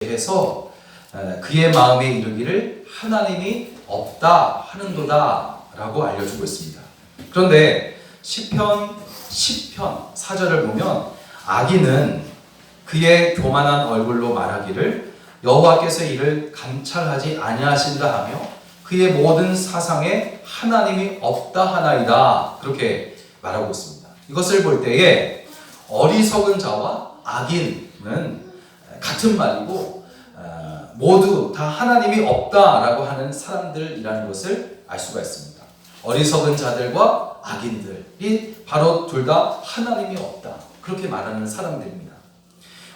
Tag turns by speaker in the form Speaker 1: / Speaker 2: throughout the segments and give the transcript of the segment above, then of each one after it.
Speaker 1: 해서 그의 마음에 이르기를 하나님이 없다 하는도다 라고 알려주고 있습니다. 그런데 시편 10편 4절을 보면 악인은 그의 교만한 얼굴로 말하기를 여호와께서 이를 감찰하지 아니하신다 하며 그의 모든 사상에 하나님이 없다 하나이다, 그렇게 말하고 있습니다. 이것을 볼 때에 어리석은 자와 악인은 같은 말이고 모두 다 하나님이 없다라고 하는 사람들이라는 것을 알 수가 있습니다. 어리석은 자들과 악인들이 바로 둘 다 하나님이 없다, 그렇게 말하는 사람들입니다.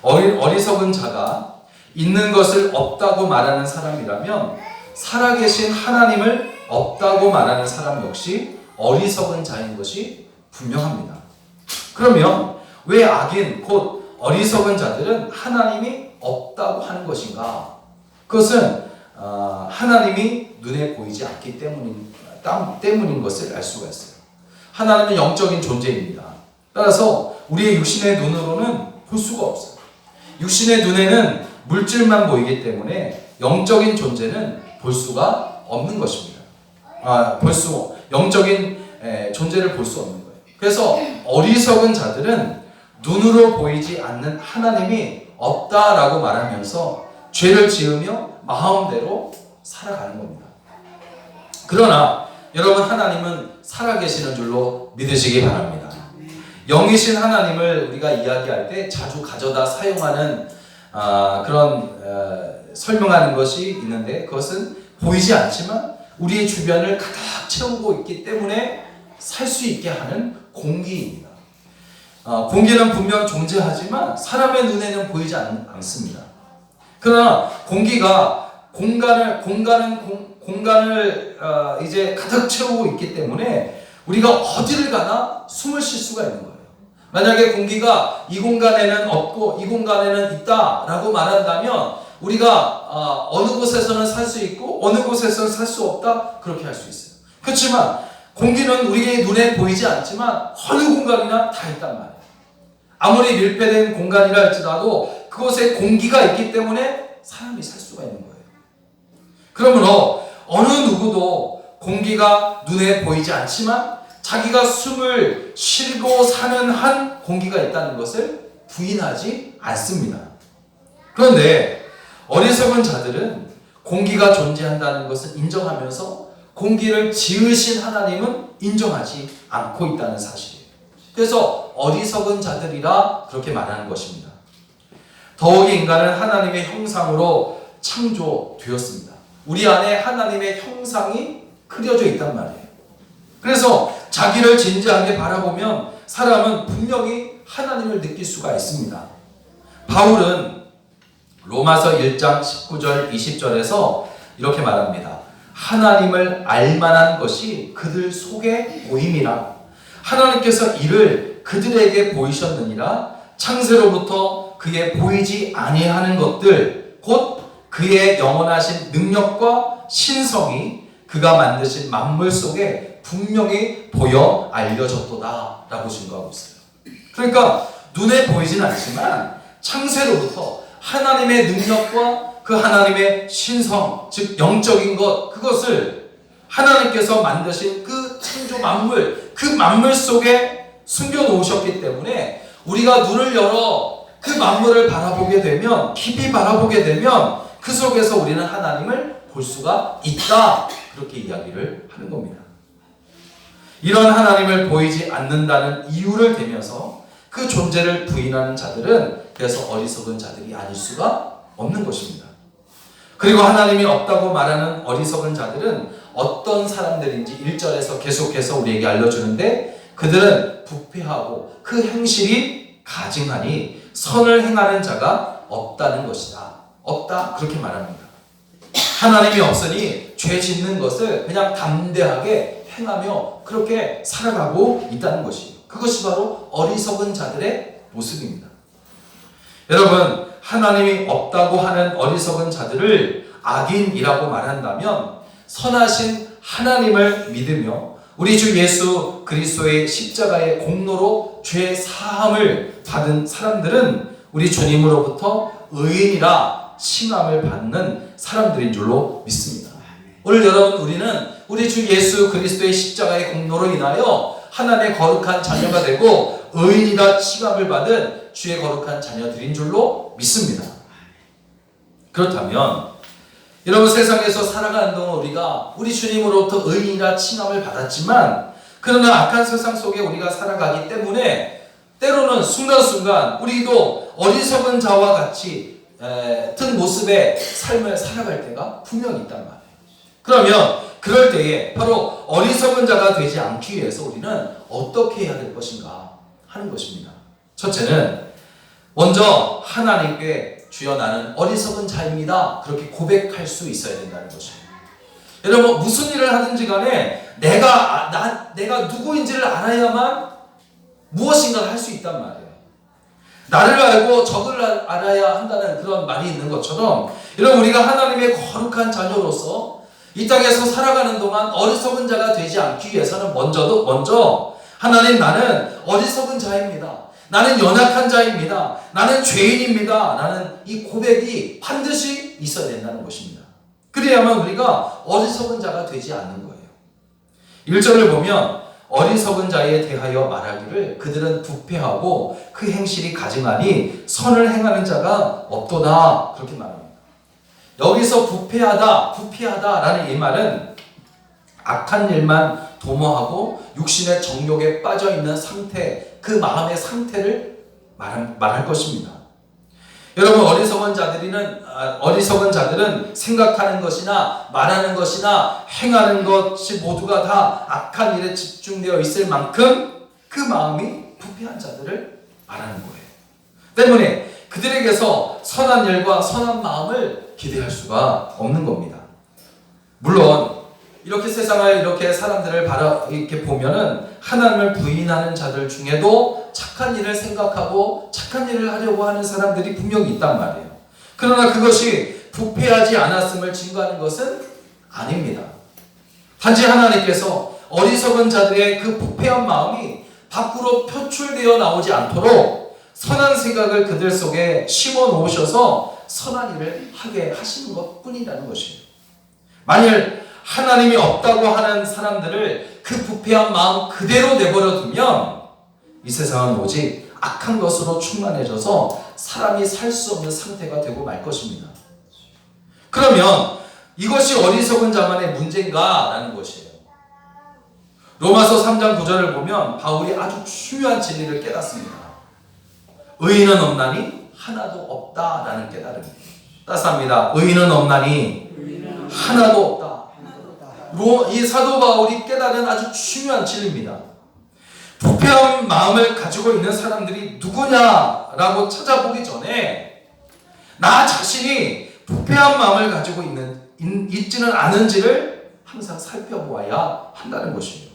Speaker 1: 어리석은 자가 있는 것을 없다고 말하는 사람이라면 살아계신 하나님을 없다고 말하는 사람 역시 어리석은 자인 것이 분명합니다. 그러면 왜 악인 곧 어리석은 자들은 하나님이 없다고 하는 것인가? 그것은 하나님이 눈에 보이지 않기 때문인 것을 알 수가 있어요. 하나님은 영적인 존재입니다. 따라서 우리의 육신의 눈으로는 볼 수가 없어요. 육신의 눈에는 물질만 보이기 때문에 영적인 존재는 볼 수가 없는 것입니다. 영적인 존재를 볼 수 없는 거예요. 그래서 어리석은 자들은 눈으로 보이지 않는 하나님이 없다라고 말하면서 죄를 지으며 마음대로 살아가는 겁니다. 그러나 여러분, 하나님은 살아계시는 줄로 믿으시기 바랍니다. 영이신 하나님을 우리가 이야기할 때 자주 가져다 사용하는 설명하는 것이 있는데, 그것은 보이지 않지만 우리의 주변을 가득 채우고 있기 때문에 살 수 있게 하는 공기입니다. 공기는 분명 존재하지만 사람의 눈에는 보이지 않습니다. 그러나 공기가 공간을 이제 가득 채우고 있기 때문에 우리가 어디를 가나 숨을 쉴 수가 있는 거예요. 만약에 공기가 이 공간에는 없고 이 공간에는 있다라고 말한다면 우리가 어느 곳에서는 살 수 있고 어느 곳에서는 살 수 없다, 그렇게 할 수 있어요. 그렇지만 공기는 우리의 눈에 보이지 않지만 어느 공간이나 다 있단 말이에요. 아무리 밀폐된 공간이라 할지라도 그곳에 공기가 있기 때문에 사람이 살 수가 있는 거예요. 그러므로 어느 누구도 공기가 눈에 보이지 않지만 자기가 숨을 쉬고 사는 한 공기가 있다는 것을 부인하지 않습니다. 그런데 어리석은 자들은 공기가 존재한다는 것을 인정하면서 공기를 지으신 하나님은 인정하지 않고 있다는 사실이에요. 그래서 어리석은 자들이라 그렇게 말하는 것입니다. 더욱이 인간은 하나님의 형상으로 창조되었습니다. 우리 안에 하나님의 형상이 그려져 있단 말이에요. 그래서 자기를 진지하게 바라보면 사람은 분명히 하나님을 느낄 수가 있습니다. 바울은 로마서 1장 19절 20절에서 이렇게 말합니다. 하나님을 알만한 것이 그들 속에 보임이라. 하나님께서 이를 그들에게 보이셨느니라. 창세로부터 그의 보이지 아니하는 것들 곧 그의 영원하신 능력과 신성이 그가 만드신 만물 속에 분명히 보여 알려졌도다 라고 증거하고 있어요. 그러니까 눈에 보이진 않지만 창세로부터 하나님의 능력과 그 하나님의 신성, 즉 영적인 것, 그것을 하나님께서 만드신 그 창조 만물, 그 만물 속에 숨겨놓으셨기 때문에 우리가 눈을 열어 그 만물을 바라보게 되면, 깊이 바라보게 되면 그 속에서 우리는 하나님을 볼 수가 있다, 그렇게 이야기를 하는 겁니다. 이런 하나님을 보이지 않는다는 이유를 대면서 그 존재를 부인하는 자들은 그래서 어리석은 자들이 아닐 수가 없는 것입니다. 그리고 하나님이 없다고 말하는 어리석은 자들은 어떤 사람들인지 1절에서 계속해서 우리에게 알려주는데, 그들은 부패하고 그 행실이 가증하니 선을 행하는 자가 없다는 것이다. 없다, 그렇게 말합니다. 하나님이 없으니 죄 짓는 것을 그냥 담대하게 행하며 그렇게 살아가고 있다는 것이에요. 그것이 바로 어리석은 자들의 모습입니다. 여러분, 하나님이 없다고 하는 어리석은 자들을 악인이라고 말한다면 선하신 하나님을 믿으며 우리 주 예수 그리스도의 십자가의 공로로 죄 사함을 받은 사람들은 우리 주님으로부터 의인이라 칭함을 받는 사람들인 줄로 믿습니다. 오늘 여러분, 우리는 우리 주 예수 그리스도의 십자가의 공로로 인하여 하나님의 거룩한 자녀가 되고 의인이라 칭함을 받은 주의 거룩한 자녀들인 줄로 믿습니다. 그렇다면 여러분, 세상에서 살아가는 동안 우리가 우리 주님으로부터 의인이라 칭함을 받았지만, 그러나 악한 세상 속에 우리가 살아가기 때문에 때로는 순간순간 우리도 어리석은 자와 같이 같은 모습의 삶을 살아갈 때가 분명히 있단 말이에요. 그러면 그럴 때에 바로 어리석은 자가 되지 않기 위해서 우리는 어떻게 해야 될 것인가 하는 것입니다. 첫째는 먼저 하나님께 주여 나는 어리석은 자입니다, 그렇게 고백할 수 있어야 된다는 것입니다. 여러분, 무슨 일을 하든지 간에 내가 누구인지를 알아야만 무엇인가를 할 수 있단 말이에요. 나를 알고 적을 알아야 한다는 그런 말이 있는 것처럼, 여러분, 우리가 하나님의 거룩한 자녀로서 이 땅에서 살아가는 동안 어리석은 자가 되지 않기 위해서는 먼저 하나님, 나는 어리석은 자입니다, 나는 연약한 자입니다, 나는 죄인입니다, 나는 이 고백이 반드시 있어야 된다는 것입니다. 그래야만 우리가 어리석은 자가 되지 않는 거예요. 1절을 보면 어리석은 자에 대하여 말하기를 그들은 부패하고 그 행실이 가증하니 선을 행하는 자가 없도다, 그렇게 말합니다. 여기서 부패하다라는 이 말은 악한 일만 도모하고 육신의 정욕에 빠져있는 상태, 그 마음의 상태를 말할 것입니다. 여러분, 어리석은 자들은 생각하는 것이나 말하는 것이나 행하는 것이 모두가 다 악한 일에 집중되어 있을 만큼 그 마음이 부패한 자들을 말하는 거예요. 때문에 그들에게서 선한 일과 선한 마음을 기대할 수가 없는 겁니다. 물론 이렇게 세상을 이렇게 사람들을 이렇게 보면은 하나님을 부인하는 자들 중에도 착한 일을 생각하고 착한 일을 하려고 하는 사람들이 분명히 있단 말이에요. 그러나 그것이 부패하지 않았음을 증거하는 것은 아닙니다. 단지 하나님께서 어리석은 자들의 그 부패한 마음이 밖으로 표출되어 나오지 않도록 선한 생각을 그들 속에 심어 놓으셔서 선한 일을 하게 하시는 것 뿐이라는 것이에요. 만일 하나님이 없다고 하는 사람들을 그 부패한 마음 그대로 내버려 두면 이 세상은 오직 악한 것으로 충만해져서 사람이 살 수 없는 상태가 되고 말 것입니다. 그러면 이것이 어리석은 자만의 문제인가? 라는 것이에요. 로마서 3장 9절을 보면 바울이 아주 중요한 진리를 깨닫습니다. 의인은 없나니 하나도 없다라는 깨달음입니다. 따스합니다. 의인은 없나니 하나도 없다. 이 사도 바울이 깨달은 아주 중요한 진리입니다. 부패한 마음을 가지고 있는 사람들이 누구냐라고 찾아보기 전에 나 자신이 부패한 마음을 가지고 있지는 않은지를 항상 살펴보아야 한다는 것이에요.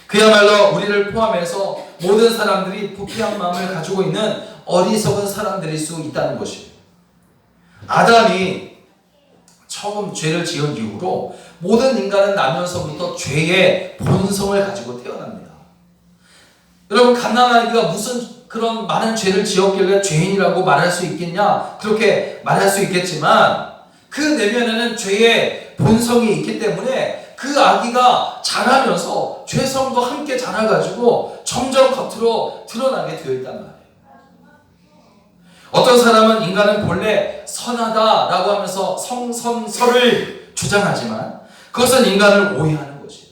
Speaker 1: 그야말로 우리를 포함해서 모든 사람들이 부패한 마음을 가지고 있는 어리석은 사람들일 수 있다는 것이에요. 아담이 처음 죄를 지은 이후로 모든 인간은 나면서부터 죄의 본성을 가지고 태어납니다. 여러분, 갓난아기가 무슨 그런 많은 죄를 지었길래 죄인이라고 말할 수 있겠냐? 그렇게 말할 수 있겠지만 그 내면에는 죄의 본성이 있기 때문에 그 아기가 자라면서 죄성도 함께 자라가지고 점점 겉으로 드러나게 되어 있단 말이에요. 어떤 사람은 인간은 본래 선하다라고 하면서 성선설을 주장하지만 그것은 인간을 오해하는 것이에요.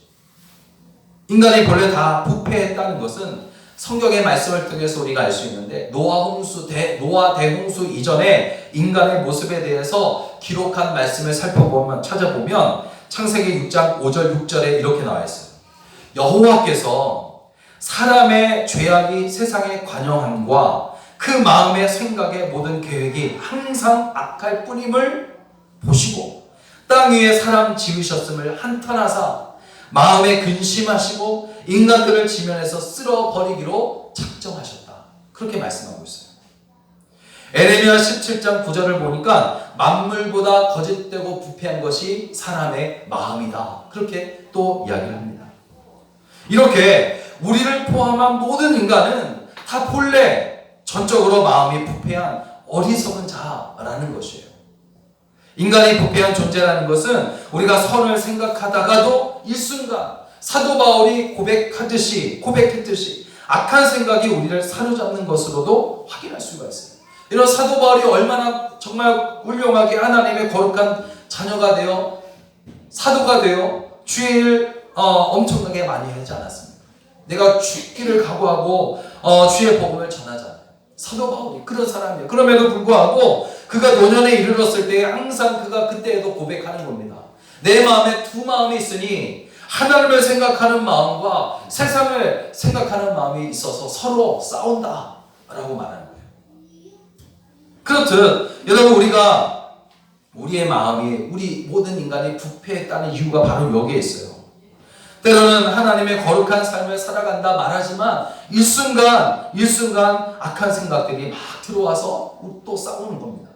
Speaker 1: 인간이 본래 다 부패했다는 것은 성경의 말씀을 통해서 우리가 알 수 있는데 노아 대홍수 이전에 인간의 모습에 대해서 기록한 말씀을 찾아보면 창세기 6장 5절 6절에 이렇게 나와 있어요. 여호와께서 사람의 죄악이 세상에 관영함과 그 마음의 생각의 모든 계획이 항상 악할 뿐임을 보시고 땅 위에 사람 지으셨음을 한탄하사 마음에 근심하시고 인간들을 지면에서 쓸어버리기로 작정하셨다. 그렇게 말씀하고 있어요. 에레미야 17장 9절을 보니까 만물보다 거짓되고 부패한 것이 사람의 마음이다. 그렇게 또 이야기를 합니다. 이렇게 우리를 포함한 모든 인간은 다 본래 전적으로 마음이 부패한 어리석은 자라는 것이에요. 인간이 부패한 존재라는 것은 우리가 선을 생각하다가도 일순간 사도 바울이 고백했듯이 악한 생각이 우리를 사로잡는 것으로도 확인할 수가 있어요. 이런 사도 바울이 얼마나 정말 훌륭하게 하나님의 거룩한 자녀가 되어 사도가 되어 주의 일 엄청나게 많이 하지 않았습니까? 내가 죽기를 각오하고 주의 복음을 전하자. 사도 바울이 그런 사람이에요. 그럼에도 불구하고 그가 노년에 이르렀을 때 항상 그가 그때에도 고백하는 겁니다. 내 마음에 두 마음이 있으니 하나님을 생각하는 마음과 세상을 생각하는 마음이 있어서 서로 싸운다 라고 말하는 거예요. 그렇듯 여러분, 우리의 마음이, 우리 모든 인간이 부패했다는 이유가 바로 여기에 있어요. 때로는 하나님의 거룩한 삶을 살아간다 말하지만 일순간 악한 생각들이 막 들어와서 또 싸우는 겁니다.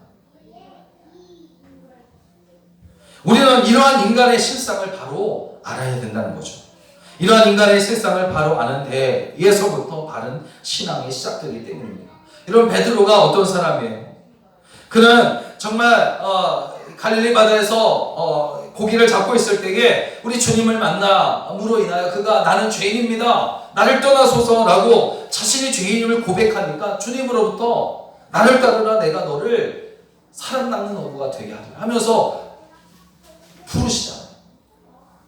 Speaker 1: 우리는 이러한 인간의 실상을 바로 알아야 된다는 거죠. 이러한 인간의 실상을 바로 아는 데에서부터 바른 신앙이 시작되기 때문입니다. 이런 베드로가 어떤 사람이에요? 그는 정말 갈릴리 바다에서 고기를 잡고 있을 때에 우리 주님을 만남으로 인하여 그가 나는 죄인입니다, 나를 떠나소서라고 자신이 죄인임을 고백하니까 주님으로부터 나를 따르라, 내가 너를 사람 낚는 어부가 되게 하리라 하면서 부르시잖아요.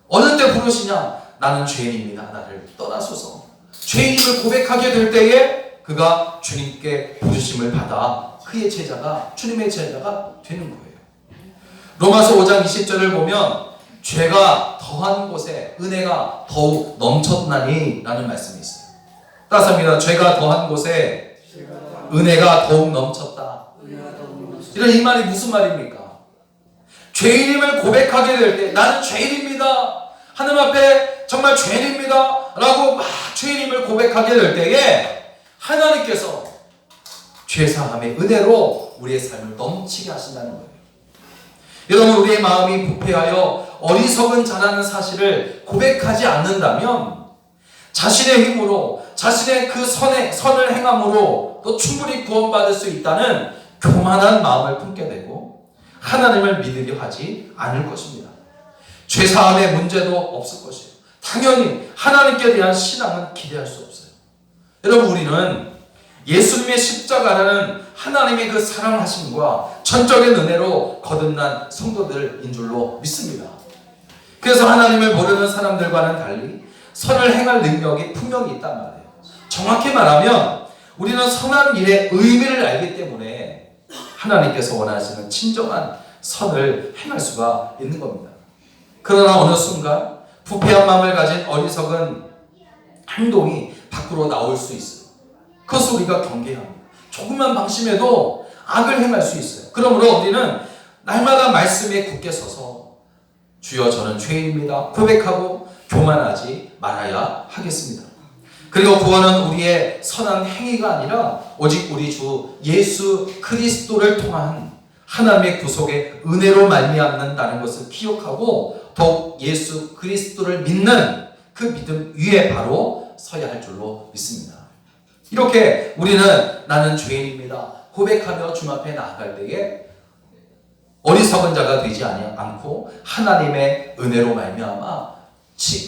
Speaker 1: 어느 때 부르시냐? 나는 죄인입니다, 나를 떠나소서. 죄인임을 고백하게 될 때에 그가 주님께 부르심을 받아 그의 제자가, 주님의 제자가 되는 거예요. 로마서 5장 20절을 보면 죄가 더한 곳에 은혜가 더욱 넘쳤나니 라는 말씀이 있어요. 따라합니다. 죄가 더한 곳에 은혜가 더욱 넘쳤다. 이런 이 말이 무슨 말입니까? 죄인임을 고백하게 될 때 나는 죄인입니다, 하나님 앞에 정말 죄인입니다 라고 막 죄인임을 고백하게 될 때에 하나님께서 죄사함의 은혜로 우리의 삶을 넘치게 하신다는 거예요. 여러분, 우리의 마음이 부패하여 어리석은 자라는 사실을 고백하지 않는다면 자신의 힘으로, 자신의 그 선을 행함으로 또 충분히 구원받을 수 있다는 교만한 마음을 품게 되고 하나님을 믿으려 하지 않을 것입니다. 죄사함의 문제도 없을 것이에요. 당연히 하나님께 대한 신앙은 기대할 수 없어요. 여러분, 우리는 예수님의 십자가라는 하나님의 그 사랑하심과 전적인 은혜로 거듭난 성도들인 줄로 믿습니다. 그래서 하나님을 모르는 사람들과는 달리 선을 행할 능력이 분명히 있단 말이에요. 정확히 말하면 우리는 선한 일의 의미를 알기 때문에 하나님께서 원하시는 진정한 선을 행할 수가 있는 겁니다. 그러나 어느 순간 부패한 마음을 가진 어리석은 행동이 밖으로 나올 수 있어요. 그것을 우리가 경계해야 합니다. 조금만 방심해도 악을 행할 수 있어요. 그러므로 우리는 날마다 말씀에 굳게 서서 주여 저는 죄인입니다 고백하고 교만하지 말아야 하겠습니다. 그리고 구원은 우리의 선한 행위가 아니라 오직 우리 주 예수 그리스도를 통한 하나님의 구속의 은혜로 말미암는다는 것을 기억하고 더욱 예수 그리스도를 믿는 그 믿음 위에 바로 서야 할 줄로 믿습니다. 이렇게 우리는 나는 죄인입니다 고백하며 주님 앞에 나아갈 때에 어리석은 자가 되지 않고 하나님의 은혜로 말미암아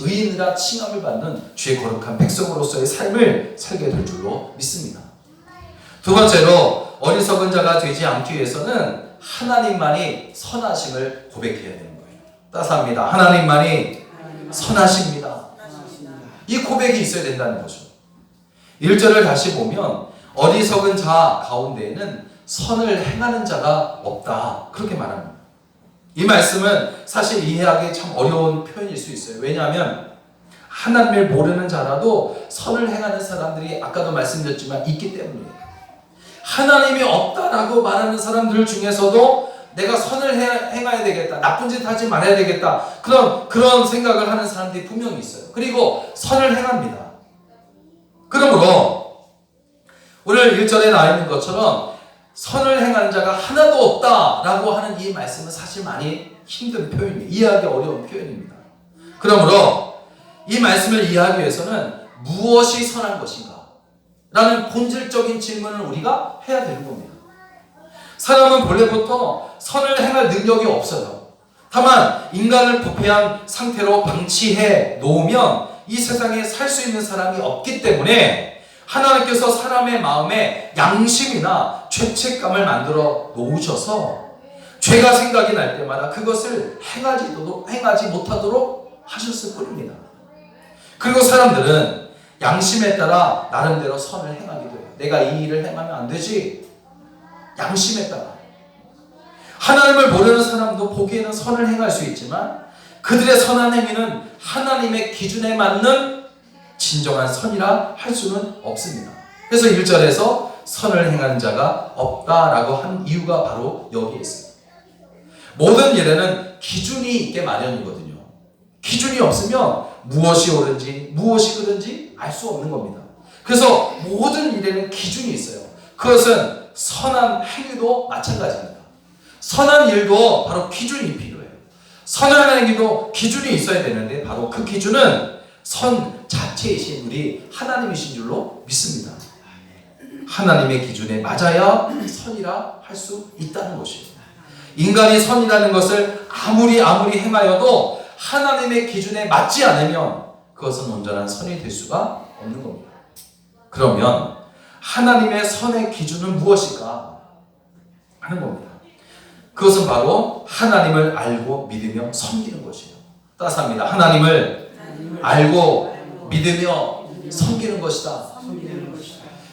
Speaker 1: 의인이라 칭함을 받는 주의 거룩한 백성으로서의 삶을 살게 될 줄로 믿습니다. 두 번째로 어리석은 자가 되지 않기 위해서는 하나님만이 선하심을 고백해야 되는 거예요. 따스합니다. 하나님만이 선하십니다. 이 고백이 있어야 된다는 거죠. 1절을 다시 보면 어리석은 자 가운데에는 선을 행하는 자가 없다 그렇게 말합니다. 이 말씀은 사실 이해하기 참 어려운 표현일 수 있어요. 왜냐하면 하나님을 모르는 자라도 선을 행하는 사람들이 아까도 말씀드렸지만 있기 때문이에요. 하나님이 없다라고 말하는 사람들 중에서도 내가 선을 행해야 되겠다, 나쁜 짓 하지 말아야 되겠다, 그런 생각을 하는 사람들이 분명히 있어요. 그리고 선을 행합니다. 그러므로 오늘 1절에 나와 있는 것처럼 선을 행하는 자가 하나도 없다라고 하는 이 말씀은 사실 많이 힘든 표현이에요. 이해하기 어려운 표현입니다. 그러므로 이 말씀을 이해하기 위해서는 무엇이 선한 것인가? 라는 본질적인 질문을 우리가 해야 되는 겁니다. 사람은 본래부터 선을 행할 능력이 없어요. 다만 인간을 부패한 상태로 방치해 놓으면 이 세상에 살 수 있는 사람이 없기 때문에 하나님께서 사람의 마음에 양심이나 죄책감을 만들어 놓으셔서 죄가 생각이 날 때마다 그것을 행하지 못하도록 하셨을 뿐입니다. 그리고 사람들은 양심에 따라 나름대로 선을 행하기도 해요. 내가 이 일을 행하면 안 되지. 양심에 따라. 하나님을 모르는 사람도 보기에는 선을 행할 수 있지만 그들의 선한 행위는 하나님의 기준에 맞는 진정한 선이라 할 수는 없습니다. 그래서 1절에서 선을 행하는 자가 없다라고 한 이유가 바로 여기에 있습니다. 모든 일에는 기준이 있게 마련이거든요. 기준이 없으면 무엇이 옳은지 무엇이 그른지 알 수 없는 겁니다. 그래서 모든 일에는 기준이 있어요. 그것은 선한 행위도 마찬가지입니다. 선한 일도 바로 기준이 필요해요. 선한 행위도 기준이 있어야 되는데 바로 그 기준은 선 자체이신 우리 하나님이신 줄로 믿습니다. 하나님의 기준에 맞아야 선이라 할 수 있다는 것이에요. 인간이 선이라는 것을 아무리 행하여도 하나님의 기준에 맞지 않으면 그것은 온전한 선이 될 수가 없는 겁니다. 그러면 하나님의 선의 기준은 무엇일까 하는 겁니다. 그것은 바로 하나님을 알고 믿으며 섬기는 것이에요. 따스합니다. 하나님을 알고 믿으며 섬기는 것이다.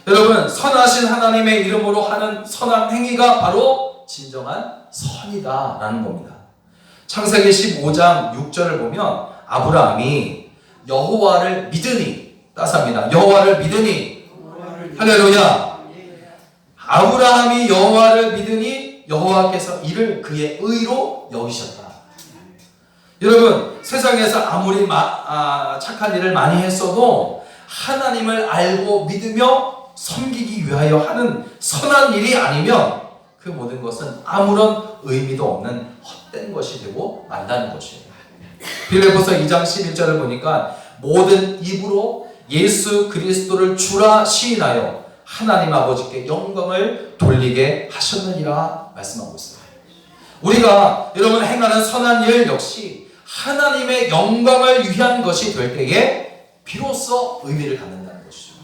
Speaker 1: 여러분, 선하신 하나님의 이름으로 하는 선한 행위가 바로 진정한 선이다라는 겁니다. 창세기 15장 6절을 보면 아브라함이 여호와를 믿으니, 따스합니다. 여호와를 믿으니, 할렐루야. 아브라함이 여호와를 믿으니 여호와께서 이를 그의 의로 여기셨다. 여러분, 세상에서 아무리 착한 일을 많이 했어도 하나님을 알고 믿으며 섬기기 위하여 하는 선한 일이 아니면 그 모든 것은 아무런 의미도 없는 헛된 것이 되고 만다는 것이에요. 빌립보서 2장 11절을 보니까 모든 입으로 예수 그리스도를 주라 시인하여 하나님 아버지께 영광을 돌리게 하셨느니라 말씀하고 있어요. 우리가 여러분 행하는 선한 일 역시 하나님의 영광을 위한 것이 될 때에 비로소 의미를 갖는다는 것이죠.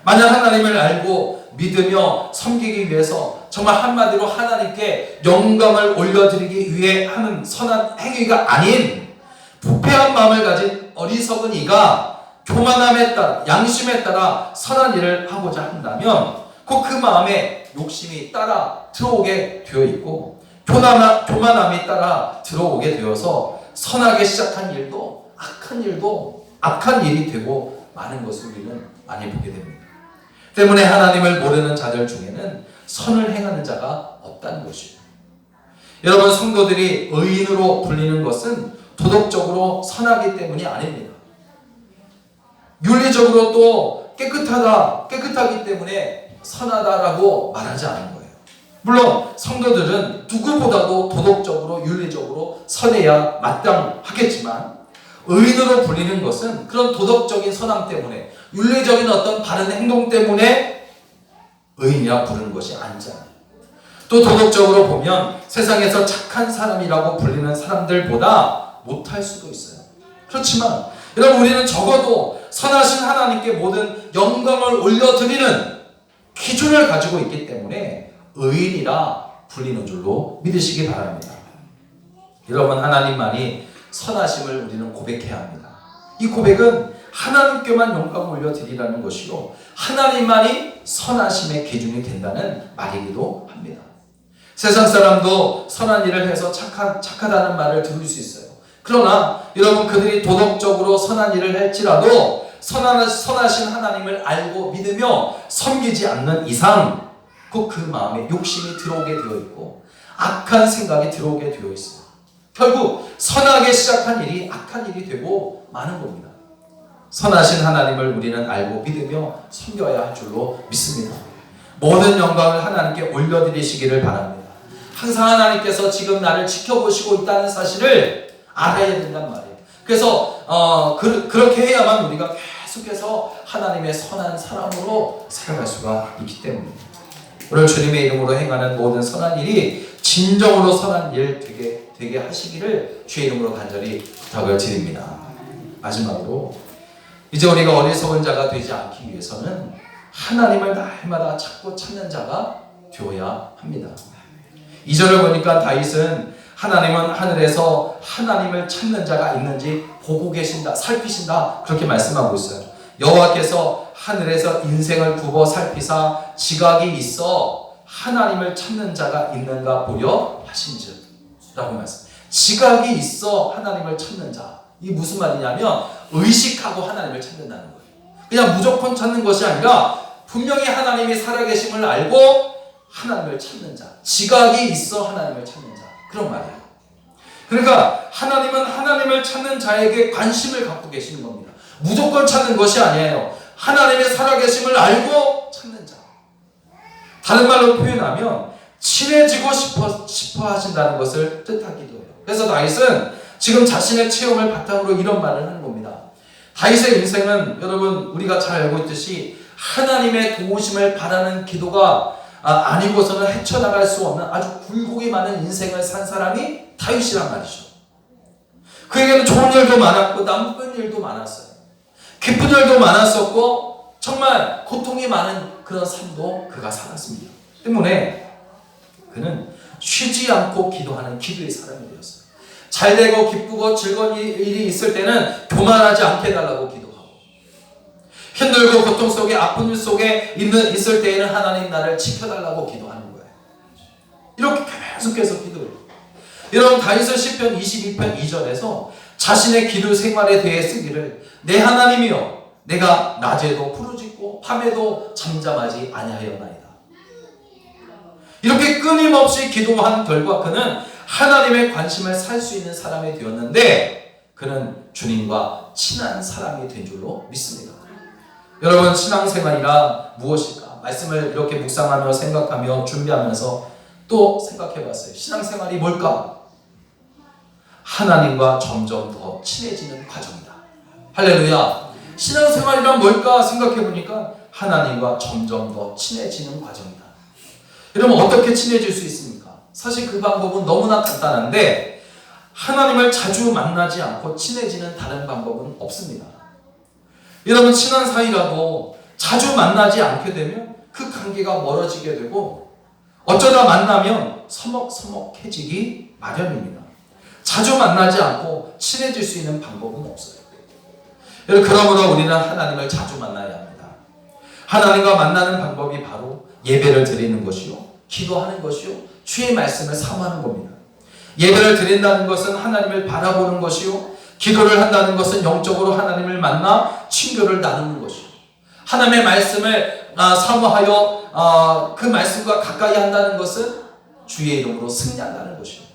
Speaker 1: 만약 하나님을 알고 믿으며 섬기기 위해서 정말 한마디로 하나님께 영광을 올려드리기 위해 하는 선한 행위가 아닌 부패한 마음을 가진 어리석은 이가 교만함에 따라 양심에 따라 선한 일을 하고자 한다면 꼭 그 마음에 욕심이 따라 들어오게 되어 있고 교만함이 따라 들어오게 되어서 선하게 시작한 일도 악한 일이 되고 많은 것을 우리는 많이 보게 됩니다. 때문에 하나님을 모르는 자들 중에는 선을 행하는 자가 없다는 것이에요. 여러분, 성도들이 의인으로 불리는 것은 도덕적으로 선하기 때문이 아닙니다. 윤리적으로 또 깨끗하기 때문에 선하다라고 말하지 않은 거예요. 물론 성도들은 누구보다도 도덕적으로 윤리적으로 선해야 마땅하겠지만 의인으로 불리는 것은 그런 도덕적인 선함 때문에 윤리적인 어떤 바른 행동 때문에 의인이라 부르는 것이 아니잖아요. 또 도덕적으로 보면 세상에서 착한 사람이라고 불리는 사람들보다 못할 수도 있어요. 그렇지만 여러분, 우리는 적어도 선하신 하나님께 모든 영광을 올려드리는 기준을 가지고 있기 때문에 의인이라 불리는 줄로 믿으시기 바랍니다. 여러분, 하나님만이 선하심을 우리는 고백해야 합니다. 이 고백은 하나님께만 영광을 올려드리라는 것이요, 하나님만이 선하심의 기준이 된다는 말이기도 합니다. 세상 사람도 선한 일을 해서 착하다는 말을 들을 수 있어요. 그러나 여러분, 그들이 도덕적으로 선한 일을 할지라도 선하신 하나님을 알고 믿으며 섬기지 않는 이상 꼭 그 마음에 욕심이 들어오게 되어 있고 악한 생각이 들어오게 되어 있어요. 결국 선하게 시작한 일이 악한 일이 되고 마는 겁니다. 선하신 하나님을 우리는 알고 믿으며 섬겨야 할 줄로 믿습니다. 모든 영광을 하나님께 올려드리시기를 바랍니다. 항상 하나님께서 지금 나를 지켜보시고 있다는 사실을 알아야 된단 말이에요. 그래서 그렇게 해야만 우리가 계속해서 하나님의 선한 사람으로 살아갈 수가 있기 때문입니다. 오늘 주님의 이름으로 행하는 모든 선한 일이 진정으로 선한 일 되게 하시기를 주의 이름으로 간절히 부탁을 드립니다. 마지막으로 이제 우리가 어리석은 자가 되지 않기 위해서는 하나님을 날마다 찾고 찾는 자가 되어야 합니다. 2절을 보니까 다윗은 하나님은 하늘에서 하나님을 찾는 자가 있는지 보고 계신다, 살피신다 그렇게 말씀하고 있어요. 여호와께서 하늘에서 인생을 굽어 살피사 지각이 있어 하나님을 찾는 자가 있는가 보려 하신즉 라고 말씀. 지각이 있어 하나님을 찾는 자. 이게 무슨 말이냐면 의식하고 하나님을 찾는다는 거예요. 그냥 무조건 찾는 것이 아니라 분명히 하나님이 살아계심을 알고 하나님을 찾는 자. 지각이 있어 하나님을 찾는 자. 그런 말이에요. 그러니까 하나님은 하나님을 찾는 자에게 관심을 갖고 계시는 겁니다. 무조건 찾는 것이 아니에요. 하나님의 살아계심을 알고 찾는 자. 다른 말로 표현하면 친해지고 싶어 하신다는 것을 뜻하기도 해요. 그래서 다윗은 지금 자신의 체험을 바탕으로 이런 말을 하는 겁니다. 다윗의 인생은 여러분 우리가 잘 알고 있듯이 하나님의 도우심을 바라는 기도가 아니고서는 헤쳐나갈 수 없는 아주 굴곡이 많은 인생을 산 사람이 다윗이란 말이죠. 그에게는 좋은 일도 많았고 나쁜 일도 많았어요. 기쁜 일도 많았었고 정말 고통이 많은 그런 삶도 그가 살았습니다. 때문에 그는 쉬지 않고 기도하는 기도의 사람이 되었어요. 잘되고 기쁘고 즐거운 일이 있을 때는 교만하지 않게 해달라고 기도하고, 힘들고 고통 속에 아픈 일 속에 있을 때에는 하나님 나를 지켜달라고 기도하는 거예요. 이렇게 계속해서 기도해요. 여러분 다윗은 시편 22편 2절에서 자신의 기도 생활에 대해 쓰기를 내 하나님이여 내가 낮에도 부르짖고 밤에도 잠잠하지 아니하였나이다. 이렇게 끊임없이 기도한 결과 그는 하나님의 관심을 살 수 있는 사람이 되었는데 그는 주님과 친한 사람이 된 줄로 믿습니다. 여러분 신앙생활이란 무엇일까? 말씀을 이렇게 묵상하며 생각하며 준비하면서 또 생각해봤어요. 신앙생활이 뭘까? 하나님과 점점 더 친해지는 과정이다. 할렐루야. 신앙생활이란 뭘까 생각해보니까 하나님과 점점 더 친해지는 과정이다. 여러분 어떻게 친해질 수 있습니까? 사실 그 방법은 너무나 간단한데 하나님을 자주 만나지 않고 친해지는 다른 방법은 없습니다. 여러분 친한 사이라도 자주 만나지 않게 되면 그 관계가 멀어지게 되고 어쩌다 만나면 서먹서먹해지기 마련입니다. 자주 만나지 않고 친해질 수 있는 방법은 없어요. 여러분 그러므로 우리는 하나님을 자주 만나야 합니다. 하나님과 만나는 방법이 바로 예배를 드리는 것이요, 기도하는 것이요, 주의 말씀을 사모하는 겁니다. 예배를 드린다는 것은 하나님을 바라보는 것이요, 기도를 한다는 것은 영적으로 하나님을 만나 친교를 나누는 것이요, 하나님의 말씀을 사모하여 그 말씀과 가까이 한다는 것은 주의 이름으로 승리한다는 것이요.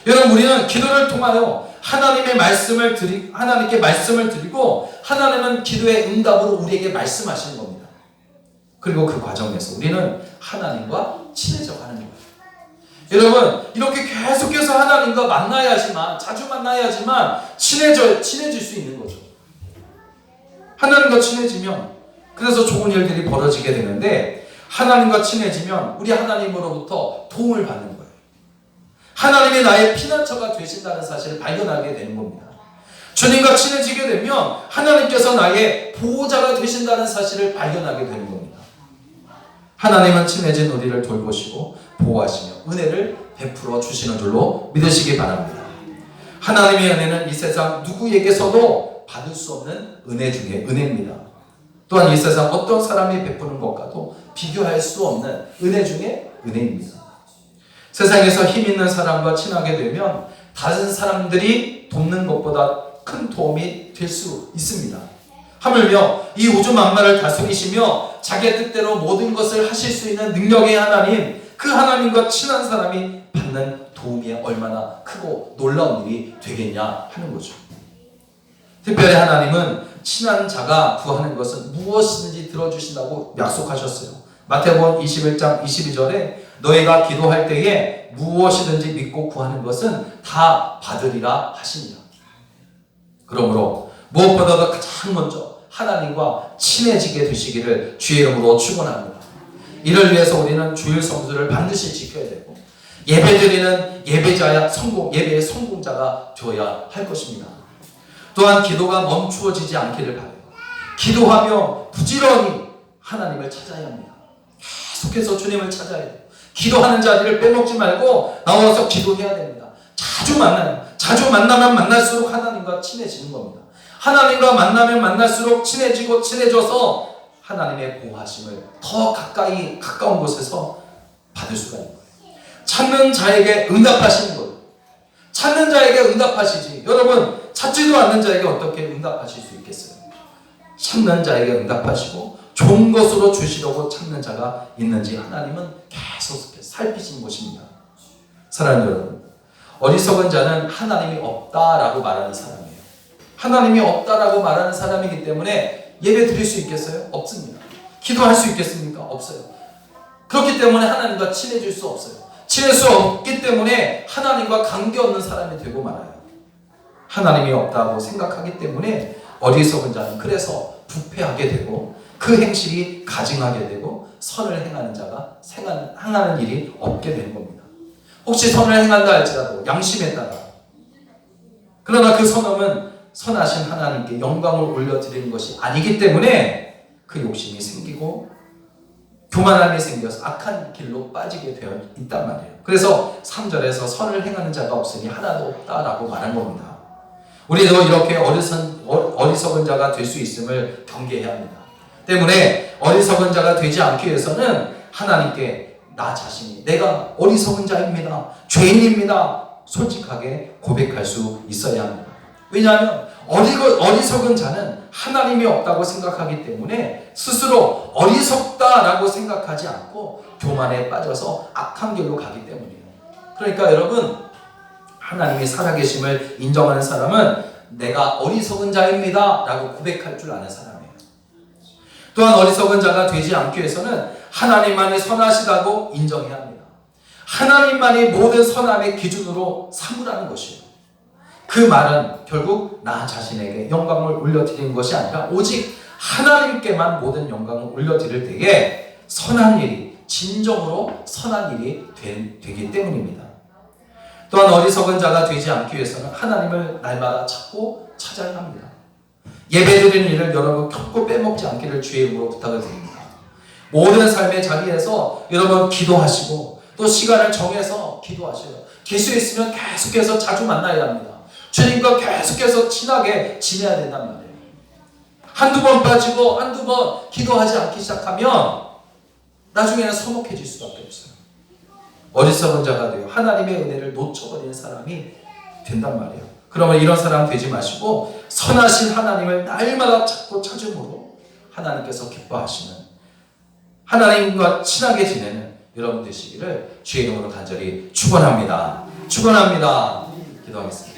Speaker 1: 여러분 우리는 기도를 통하여 하나님께 말씀을 드리고 하나님은 기도의 응답으로 우리에게 말씀하시는 겁니다. 그리고 그 과정에서 우리는 하나님과 친해져 가는 거예요. 여러분 이렇게 계속해서 하나님과 만나야지만, 자주 만나야지만 친해질 수 있는 거죠. 하나님과 친해지면 그래서 좋은 일들이 벌어지게 되는데 하나님과 친해지면 우리 하나님으로부터 도움을 받는 거예요. 하나님이 나의 피난처가 되신다는 사실을 발견하게 되는 겁니다. 주님과 친해지게 되면 하나님께서 나의 보호자가 되신다는 사실을 발견하게 되는 겁니다. 하나님은 친해진 우리를 돌보시고 보호하시며 은혜를 베풀어 주시는 줄로 믿으시기 바랍니다. 하나님의 은혜는 이 세상 누구에게서도 받을 수 없는 은혜 중에 은혜입니다. 또한 이 세상 어떤 사람이 베푸는 것과도 비교할 수 없는 은혜 중에 은혜입니다. 세상에서 힘 있는 사람과 친하게 되면 다른 사람들이 돕는 것보다 큰 도움이 될 수 있습니다. 하물며 이 우주 만물을 다스리시며 자기의 뜻대로 모든 것을 하실 수 있는 능력의 하나님, 그 하나님과 친한 사람이 받는 도움이 얼마나 크고 놀라운 일이 되겠냐 하는 거죠. 특별히 하나님은 친한 자가 구하는 것은 무엇이든지 들어주신다고 약속하셨어요. 마태복음 21장 22절에 너희가 기도할 때에 무엇이든지 믿고 구하는 것은 다 받으리라 하십니다. 그러므로 무엇보다도 가장 먼저 하나님과 친해지게 되시기를 주의 이름으로 축원합니다. 이를 위해서 우리는 주일 성수를 반드시 지켜야 되고 예배드리는 예배자야 예배의 성공자가 되어야 할 것입니다. 또한 기도가 멈추어지지 않기를 바라요. 기도하며 부지런히 하나님을 찾아야 합니다. 계속해서 주님을 찾아야 돼요. 기도하는 자리를 빼먹지 말고 나와서 기도해야 됩니다. 자주 만나요. 자주 만나면 만날수록 하나님과 친해지는 겁니다. 하나님과 만나면 만날수록 친해지고 친해져서 하나님의 보호하심을 더 가까운 곳에서 받을 수가 있는 거예요. 찾는 자에게 응답하시는 거예요. 찾는 자에게 응답하시지. 여러분, 찾지도 않는 자에게 어떻게 응답하실 수 있겠어요? 찾는 자에게 응답하시고 좋은 것으로 주시려고 찾는 자가 있는지 하나님은 계속 살피시는 것입니다. 사랑하는 여러분, 어리석은 자는 하나님이 없다라고 말하는 사람이에요. 하나님이 없다라고 말하는 사람이기 때문에 예배 드릴 수 있겠어요? 없습니다. 기도할 수 있겠습니까? 없어요. 그렇기 때문에 하나님과 친해질 수 없어요. 친해질 수 없기 때문에 하나님과 관계없는 사람이 되고 말아요. 하나님이 없다고 생각하기 때문에 어리석은 자는 그래서 부패하게 되고 그 행실이 가증하게 되고 선을 행하는 자가 행하는 일이 없게 되는 겁니다. 혹시 선을 행한다 할지라도 양심에 따라, 그러나 그 선함은 선하신 하나님께 영광을 올려드리는 것이 아니기 때문에 그 욕심이 생기고 교만함이 생겨서 악한 길로 빠지게 되어 있단 말이에요. 그래서 3절에서 선을 행하는 자가 없으니 하나도 없다라고 말한 겁니다. 우리도 이렇게 어리석은 자가 될 수 있음을 경계해야 합니다. 때문에 어리석은 자가 되지 않기 위해서는 하나님께 나 자신이 내가 어리석은 자입니다. 죄인입니다. 솔직하게 고백할 수 있어야 합니다. 왜냐하면 어리석은 자는 하나님이 없다고 생각하기 때문에 스스로 어리석다라고 생각하지 않고 교만에 빠져서 악한 길로 가기 때문이에요. 그러니까 여러분, 하나님이 살아계심을 인정하는 사람은 내가 어리석은 자입니다 라고 고백할 줄 아는 사람이에요. 또한 어리석은 자가 되지 않기 위해서는 하나님만이 선하시다고 인정해야 합니다. 하나님만이 모든 선함의 기준으로 삼으라는 것이에요. 그 말은 결국 나 자신에게 영광을 올려드리는 것이 아니라 오직 하나님께만 모든 영광을 올려드릴 때에 선한 일이 진정으로 선한 일이 되기 때문입니다. 또한 어리석은 자가 되지 않기 위해서는 하나님을 날마다 찾고 찾아야 합니다. 예배드리는 일을 여러분 결코 빼먹지 않기를 주의 이름으로 부탁을 드립니다. 모든 삶의 자리에서 여러분 기도하시고 또 시간을 정해서 기도하셔요. 계수 있으면 계속해서 자주 만나야 합니다. 주님과 계속해서 친하게 지내야 된단 말이에요. 한두 번 빠지고 한두 번 기도하지 않기 시작하면 나중에는 서먹해질 수밖에 없어요. 어리석은 자가 되어 하나님의 은혜를 놓쳐버리는 사람이 된단 말이에요. 그러면 이런 사람 되지 마시고 선하신 하나님을 날마다 찾고 찾음으로 하나님께서 기뻐하시는 하나님과 친하게 지내는 여러분 되시기를 주의 이름으로 간절히 축원합니다. 축원합니다. 기도하겠습니다.